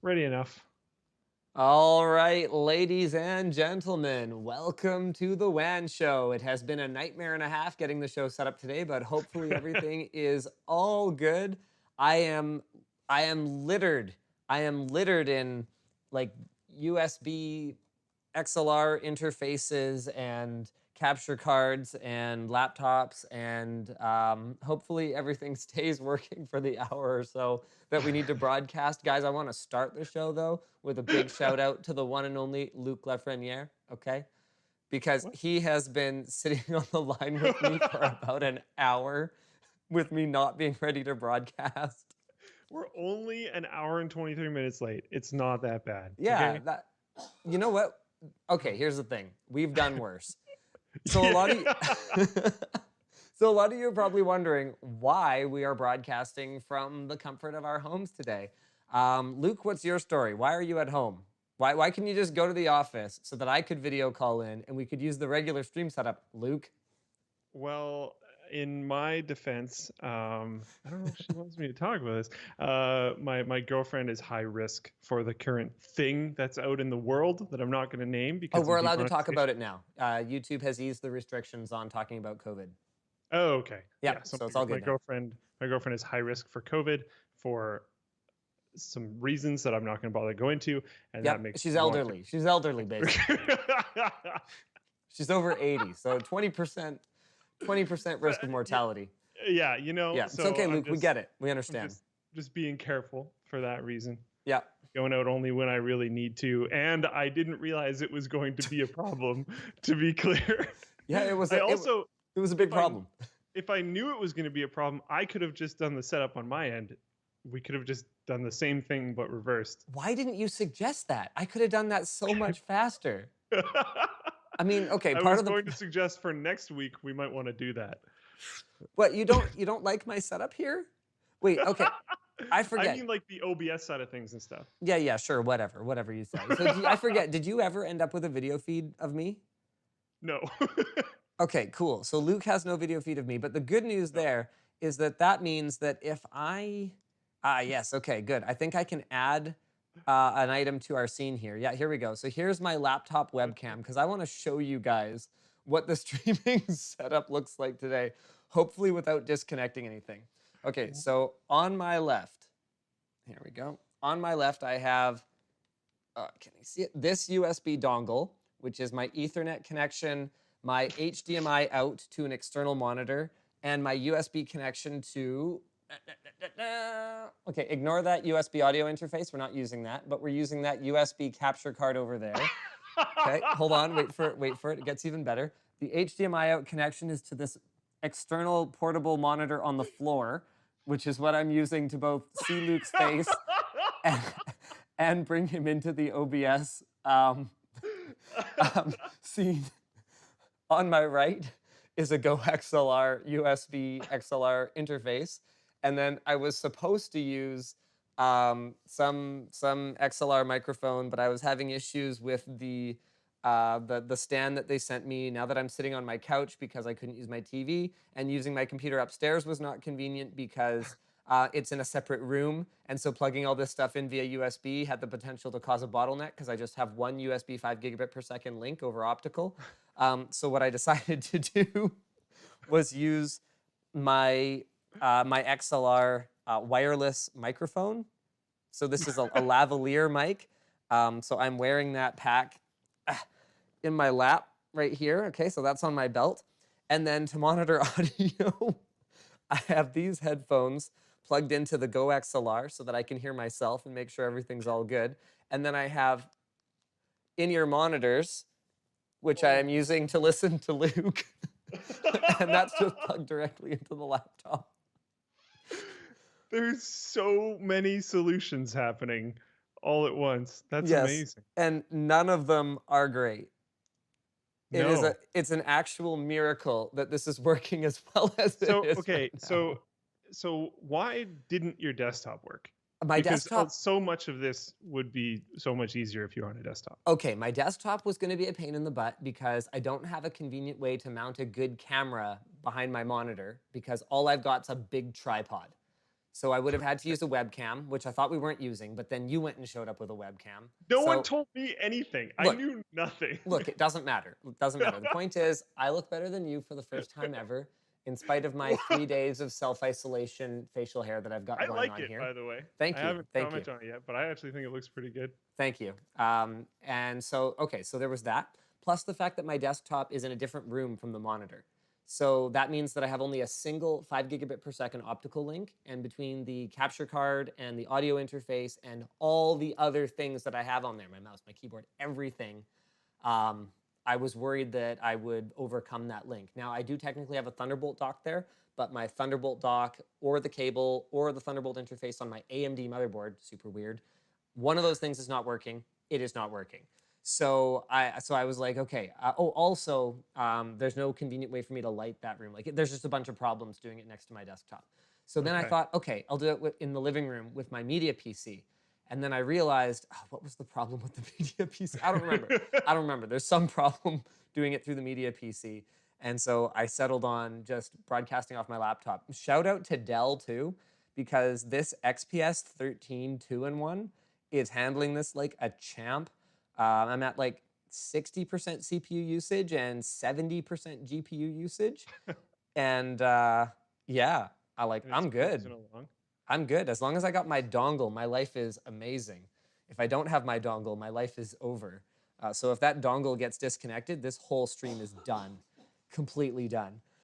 Ready enough. All right, ladies and gentlemen, welcome to the WAN show. It has been a nightmare and a half getting the show set up today, but hopefully everything is all good. I am I am littered. I am littered in like USB XLR interfaces and capture cards and laptops, and hopefully everything stays working for the hour or so that we need to broadcast. Guys, I want to start the show though with a big shout out to the one and only Luc Lafreniere, okay? Because What? he has been sitting on the line with me for about an hour with me not being ready to broadcast. We're only an hour and 23 minutes late. It's not that bad. Yeah, Okay. that you know what? Okay, here's the thing. We've done worse. So a lot of Yeah. you, so a lot of you are probably wondering why we are broadcasting from the comfort of our homes today. Luke, what's your story? Why are you at home? Why can you just go to the office so that I could video call in and we could use the regular stream setup? Luke, Well, in my defense, I don't know if she wants me to talk about this. My girlfriend is high risk for the current thing that's out in the world that I'm not going to name oh, because we're of allowed to talk demonetization. about it now. YouTube has eased the restrictions on talking about COVID. Oh, okay. Yep, Yeah. So so it's my, all my good now. girlfriend, my girlfriend is high risk for COVID for some reasons that I'm not going to bother to go into, and that Yep, makes she's me want elderly. She's elderly, basically. to. She's over 80, so 20% risk of Yeah, mortality. yeah, Yeah, it's so okay, Luke. We get it. We I'm understand. just being careful for that reason. Yeah. Going out only when I really need to, and I didn't realize it was going to be a problem. To be clear, Yeah, it was I a also, it was a big if I problem. if I knew it was going to be a problem, I could have just done the setup on my end. We could have just done the same thing but reversed. Why didn't you suggest that? I could have done that so much faster. I mean, okay, I part was of the going to suggest for next week we might want to do that. what you don't like my setup here? Wait, okay. I I forget. mean, like the OBS side of things and stuff. Yeah, yeah, sure, whatever you say. So I forget. Did you ever end up with a video feed of me? No. Okay, cool. So Luke has no video feed of me, but the good news No. there is that that means that if I yes, okay, good. I think I can add an item to our scene here. Yeah, here we go. So here's my laptop webcam because I want to show you guys what the streaming setup looks like today, hopefully without disconnecting anything. Okay, so on my left, here we go. On my left, I have, can you see it? This USB dongle, which is my Ethernet connection, my HDMI out to an external monitor, and my USB connection to. Okay, ignore that USB audio interface. We're not using that, but we're using that USB capture card over there. Okay, hold on, wait for it. It gets even better. The HDMI out connection is to this external portable monitor on the floor, which is what I'm using to both see Luke's face and, and bring him into the OBS scene. On my right is a Go XLR USB XLR interface, and then I was supposed to use some XLR microphone, but I was having issues with the stand that they sent me. Now that I'm sitting on my couch because I couldn't use my TV, and using my computer upstairs was not convenient because it's in a separate room, and so plugging all this stuff in via USB had the potential to cause a bottleneck because I just have one USB 5 gigabit per second link over optical. So what I decided to do was use my XLR wireless microphone. So this is a lavalier mic. So I'm wearing that pack in my lap right here. Okay, so that's on my belt. And then to monitor audio, I have these headphones plugged into the Go XLR so that I can hear myself and make sure everything's all good. And then I have in-ear monitors, which I am using to listen to Luke. And that's just plugged directly into the laptop. There's so many solutions happening all at once. That's Yes, amazing. and none of them are great. No. It's an actual miracle that this is working as well as it So, is right okay, now. so why didn't your desktop work? My Because desktop, so much of this would be so much easier if you're on a desktop. okay, my desktop was going to be a pain in the butt because I don't have a convenient way to mount a good camera behind my monitor because all I've got's a big tripod. So I would have had to use a webcam, which I thought we weren't using, but then you went and showed up with a webcam. No one So told me anything. I look, knew nothing. look, it doesn't matter. It doesn't matter. The point is, I look better than you for the first time ever, in spite of my 3 days of self-isolation facial hair that I've got I going like on it, here. by the way. Thank I you. haven't Thank you. commented on it yet, but I actually think it looks pretty good. Thank you. And so, okay, so there was that, plus the fact that my desktop is in a different room from the monitor. So that means that I have only a single 5 gigabit per second optical link, and between the capture card and the audio interface and all the other things that I have on there, my mouse, my keyboard, everything, I was worried that I would overcome that link. Now, I do technically have a Thunderbolt dock there, but my Thunderbolt dock or the cable or the Thunderbolt interface on my AMD motherboard, super weird, one of those things is not working. It is not working. So I was like, okay. Also, there's no convenient way for me to light that room. Like, there's just a bunch of problems doing it next to my desktop. So then I Okay. thought, okay, I'll do it in the living room with my media PC. And then I realized, oh, what was the problem with the media PC? I don't remember. I don't remember. There's some problem doing it through the media PC. And so I settled on just broadcasting off my laptop. Shout out to Dell too, because this XPS 13 2-in-1 is handling this like a champ. I'm at like 60% CPU usage and 70% GPU usage. And yeah, I'm good. I'm good. As long as I got my dongle, my life is amazing. If I don't have my dongle, my life is over. So if that dongle gets disconnected, this whole stream is done, completely done.